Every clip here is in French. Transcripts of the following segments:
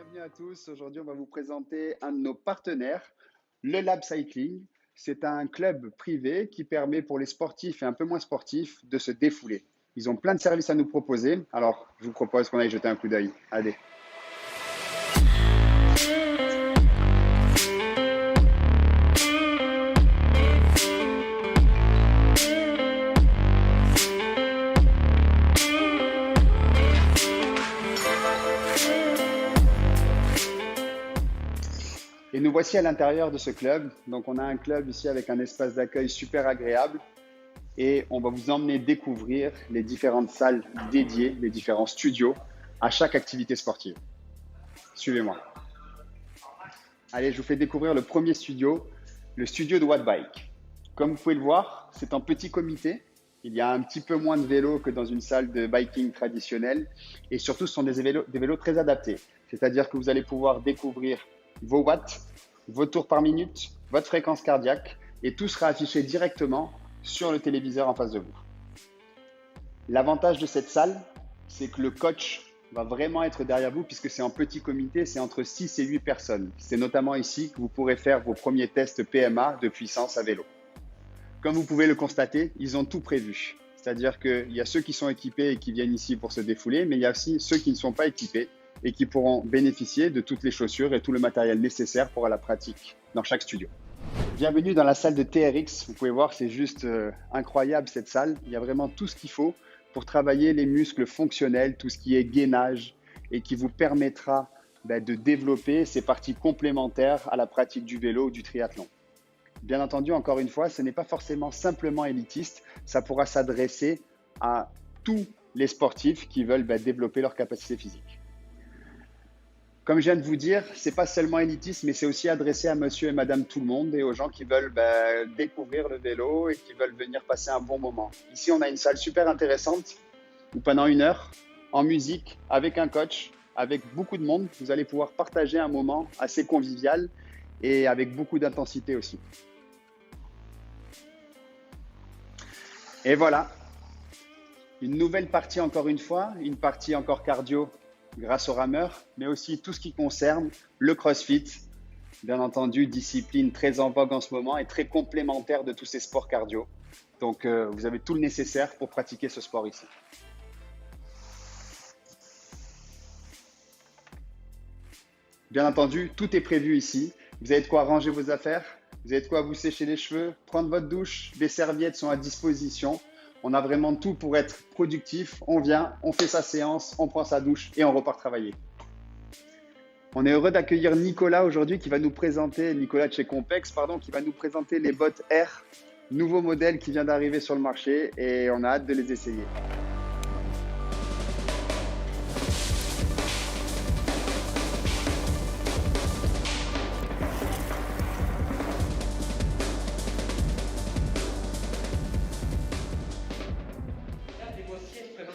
bienvenue à tous. Aujourd'hui, on va vous présenter un de nos partenaires, le Lab Cycling. C'est un club privé qui permet pour les sportifs et un peu moins sportifs de se défouler. Ils ont plein de services à nous proposer. Alors, je vous propose qu'on aille jeter un coup d'œil. Allez. Et nous voici à l'intérieur de ce club. Donc, on a un club ici avec un espace d'accueil super agréable et on va vous emmener découvrir les différentes salles dédiées, les différents studios à chaque activité sportive. Suivez-moi. Allez, je vous fais découvrir le premier studio, le studio de Wattbike. Comme vous pouvez le voir, c'est en petit comité. Il y a un petit peu moins de vélos que dans une salle de biking traditionnelle et surtout, ce sont des vélos très adaptés. C'est-à-dire que vous allez pouvoir découvrir vos watts, vos tours par minute, votre fréquence cardiaque et tout sera affiché directement sur le téléviseur en face de vous. L'avantage de cette salle, c'est que le coach va vraiment être derrière vous puisque c'est en petit comité, c'est entre 6 et 8 personnes. C'est notamment ici que vous pourrez faire vos premiers tests PMA de puissance à vélo. Comme vous pouvez le constater, ils ont tout prévu. C'est-à-dire qu'il y a ceux qui sont équipés et qui viennent ici pour se défouler, mais il y a aussi ceux qui ne sont pas équipés et qui pourront bénéficier de toutes les chaussures et tout le matériel nécessaire pour la pratique dans chaque studio. Bienvenue dans la salle de TRX. Vous pouvez voir, c'est juste incroyable cette salle. Il y a vraiment tout ce qu'il faut pour travailler les muscles fonctionnels, tout ce qui est gainage et qui vous permettra de développer ces parties complémentaires à la pratique du vélo ou du triathlon. Bien entendu, encore une fois, ce n'est pas forcément simplement élitiste. Ça pourra s'adresser à tous les sportifs qui veulent développer leur capacité physique. Comme je viens de vous dire, ce n'est pas seulement élitiste, mais c'est aussi adressé à monsieur et madame tout le monde et aux gens qui veulent découvrir le vélo et qui veulent venir passer un bon moment. Ici, on a une salle super intéressante où pendant 1 heure, en musique, avec un coach, avec beaucoup de monde, vous allez pouvoir partager un moment assez convivial et avec beaucoup d'intensité aussi. Et voilà, une nouvelle partie encore une fois, une partie encore cardio grâce aux rameurs, mais aussi tout ce qui concerne le CrossFit, bien entendu, discipline très en vogue en ce moment et très complémentaire de tous ces sports cardio. Donc, vous avez tout le nécessaire pour pratiquer ce sport ici. Bien entendu, tout est prévu ici. Vous avez de quoi ranger vos affaires, vous avez de quoi vous sécher les cheveux, prendre votre douche, des serviettes sont à disposition. On a vraiment tout pour être productif. On vient, on fait sa séance, on prend sa douche et on repart travailler. On est heureux d'accueillir Nicolas aujourd'hui qui va nous présenter, Nicolas de chez Compex, qui va nous présenter les bottes Air, nouveau modèle qui vient d'arriver sur le marché et on a hâte de les essayer.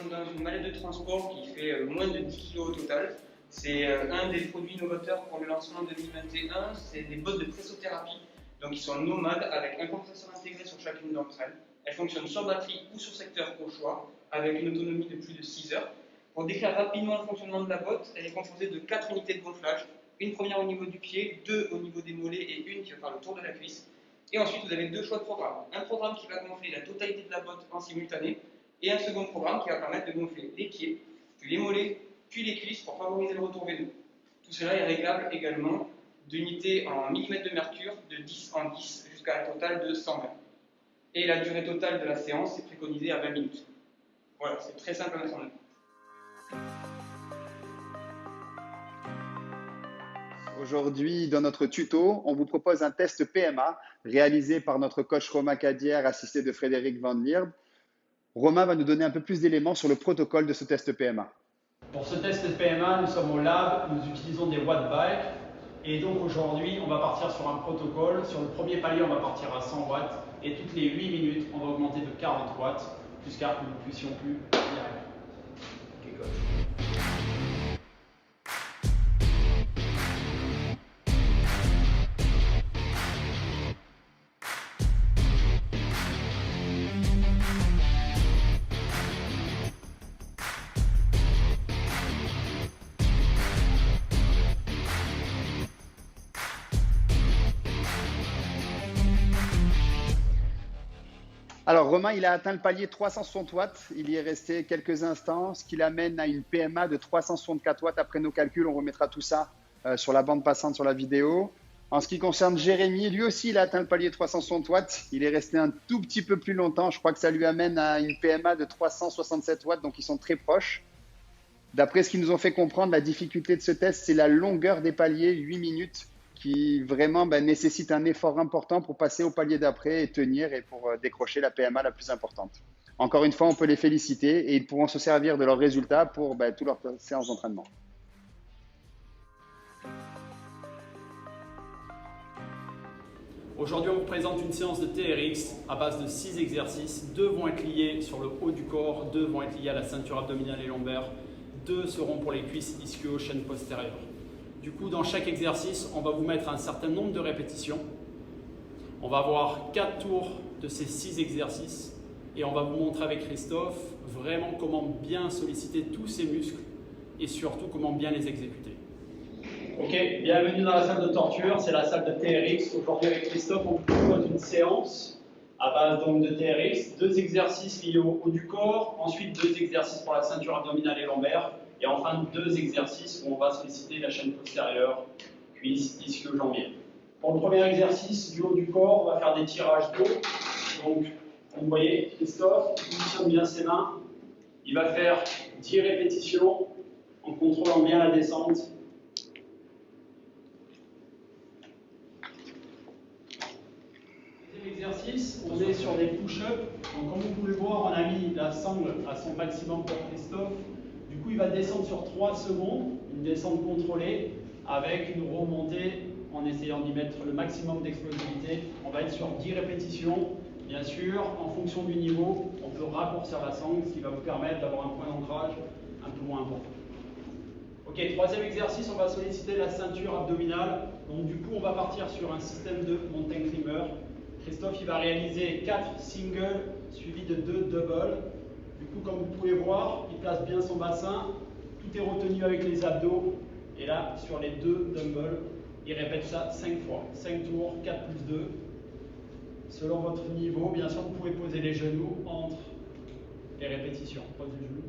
Dans une mallette de transport qui fait moins de 10 kg au total. C'est un des produits innovateurs pour le lancement 2021. C'est des bottes de pressothérapie, donc ils sont nomades avec un compresseur intégré sur chacune d'entre elles. Elles fonctionnent sur batterie ou sur secteur au choix, avec une autonomie de plus de 6 heures. Pour décrire rapidement le fonctionnement de la botte, elle est composée de 4 unités de gonflage. Une première au niveau du pied, 2 au niveau des mollets et une qui va faire le tour de la cuisse. Et ensuite, vous avez 2 choix de programme. Un programme qui va gonfler la totalité de la botte en simultané, et un second programme qui va permettre de gonfler les pieds, puis les mollets, puis les cuisses pour favoriser le retour veineux. Tout cela est réglable également d'unités en millimètres de mercure de 10 en 10 jusqu'à un total de 120. Et la durée totale de la séance est préconisée à 20 minutes. Voilà, c'est très simple à mettre en œuvre. Aujourd'hui, dans notre tuto, on vous propose un test PMA réalisé par notre coach Romain Cadière, assisté de Frédéric Van Lierde. Romain va nous donner un peu plus d'éléments sur le protocole de ce test PMA. Pour ce test PMA, nous sommes au lab, nous utilisons des Wattbike et donc aujourd'hui on va partir sur un protocole. Sur le premier palier on va partir à 100 watts et toutes les 8 minutes on va augmenter de 40 watts jusqu'à ce que nous ne puissions plus y arriver. Okay, coach. Alors, Romain, il a atteint le palier 360 watts. Il y est resté quelques instants, ce qui l'amène à une PMA de 364 watts après nos calculs. On remettra tout ça sur la bande passante sur la vidéo. En ce qui concerne Jérémy, lui aussi, il a atteint le palier 360 watts. Il est resté un tout petit peu plus longtemps. Je crois que ça lui amène à une PMA de 367 watts, donc ils sont très proches. D'après ce qu'ils nous ont fait comprendre, la difficulté de ce test, c'est la longueur des paliers, 8 minutes, qui vraiment nécessite un effort important pour passer au palier d'après et tenir et pour décrocher la PMA la plus importante. Encore une fois, on peut les féliciter et ils pourront se servir de leurs résultats pour toute leur séance d'entraînement. Aujourd'hui, on vous présente une séance de TRX à base de 6 exercices. 2 vont être liés sur le haut du corps, 2 vont être liés à la ceinture abdominale et lombaire, 2 seront pour les cuisses, ischio, chaîne postérieure. Du coup, dans chaque exercice, on va vous mettre un certain nombre de répétitions. On va avoir 4 tours de ces 6 exercices et on va vous montrer avec Christophe vraiment comment bien solliciter tous ces muscles et surtout comment bien les exécuter. Ok, bienvenue dans la salle de torture, c'est la salle de TRX. Aujourd'hui avec Christophe, on vous propose une séance à base donc de TRX, 2 exercices liés au haut du corps, ensuite 2 exercices pour la ceinture abdominale et lombaire, et enfin 2 exercices où on va solliciter la chaîne postérieure, cuisse, ischio, jambier. Pour le premier exercice du haut du corps, on va faire des tirages d'eau. Donc, vous voyez, Christophe positionne bien ses mains, il va faire 10 répétitions en contrôlant bien la descente. Exercice, on est sur des push-ups. Donc, comme vous pouvez voir, on a mis la sangle à son maximum pour Christophe. Du coup, il va descendre sur 3 secondes, une descente contrôlée avec une remontée en essayant d'y mettre le maximum d'explosivité. On va être sur 10 répétitions. Bien sûr, en fonction du niveau, on peut raccourcir la sangle, ce qui va vous permettre d'avoir un point d'ancrage un peu moins important. Ok, troisième exercice, on va solliciter la ceinture abdominale. Donc, du coup, on va partir sur un système de mountain climber. Christophe, il va réaliser 4 singles suivis de 2 doubles. Du coup, comme vous pouvez voir, il place bien son bassin. Tout est retenu avec les abdos. Et là, sur les 2 dumbbells, il répète ça 5 fois. 5 tours, 4 plus 2. Selon votre niveau, bien sûr, vous pouvez poser les genoux entre les répétitions. Posez les genoux.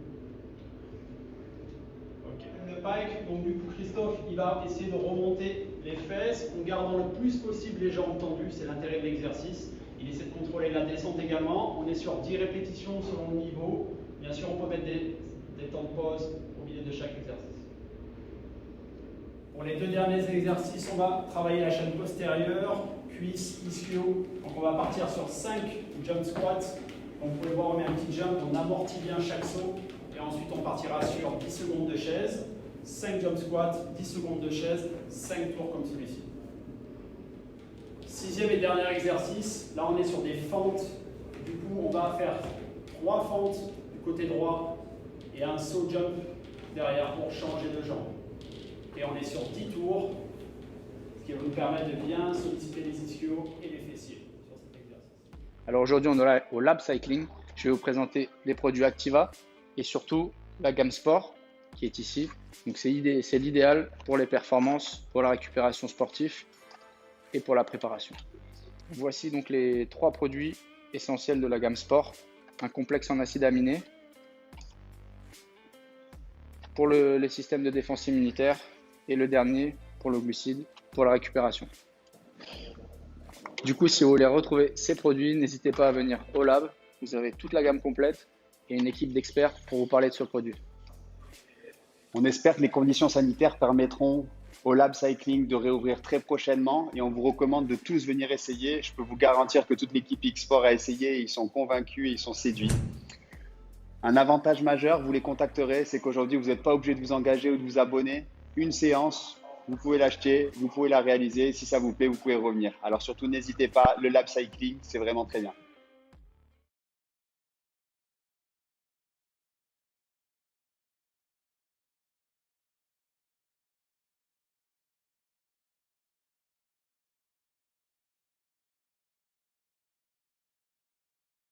Ok. Le pike, donc du coup, Christophe, il va essayer de remonter les fesses en gardant le plus possible les jambes tendues, c'est l'intérêt de l'exercice. Il essaie de contrôler la descente également. On est sur 10 répétitions selon le niveau. Bien sûr, on peut mettre des temps de pause au milieu de chaque exercice. Pour les 2 derniers exercices, on va travailler la chaîne postérieure, cuisse, ischio. Donc on va partir sur 5 jump squats. Donc, vous pouvez voir, on met un petit jump, on amortit bien chaque saut. Et ensuite, on partira sur 10 secondes de chaise. 5 jump squats, 10 secondes de chaise, 5 tours comme celui-ci. 6e et dernier exercice, là on est sur des fentes. Du coup, on va faire 3 fentes du côté droit et un saut jump derrière pour changer de jambe. Et on est sur 10 tours, ce qui va nous permettre de bien solliciter les ischios et les fessiers sur cet exercice. Alors aujourd'hui, on est au Lab Cycling. Je vais vous présenter les produits Activa et surtout la gamme Sport qui est ici. Donc c'est l'idéal pour les performances, pour la récupération sportive et pour la préparation. Voici donc les 3 produits essentiels de la gamme Sport. Un complexe en acides aminés pour les systèmes de défense immunitaire et le dernier pour le glucide, pour la récupération. Du coup, si vous voulez retrouver ces produits, n'hésitez pas à venir au lab. Vous avez toute la gamme complète et une équipe d'experts pour vous parler de ce produit. On espère que les conditions sanitaires permettront au Lab Cycling de réouvrir très prochainement et on vous recommande de tous venir essayer. Je peux vous garantir que toute l'équipe X-Sport a essayé, ils sont convaincus et ils sont séduits. Un avantage majeur, vous les contacterez, c'est qu'aujourd'hui, vous n'êtes pas obligé de vous engager ou de vous abonner. Une séance, vous pouvez l'acheter, vous pouvez la réaliser. Si ça vous plaît, vous pouvez revenir. Alors surtout, n'hésitez pas, le Lab Cycling, c'est vraiment très bien.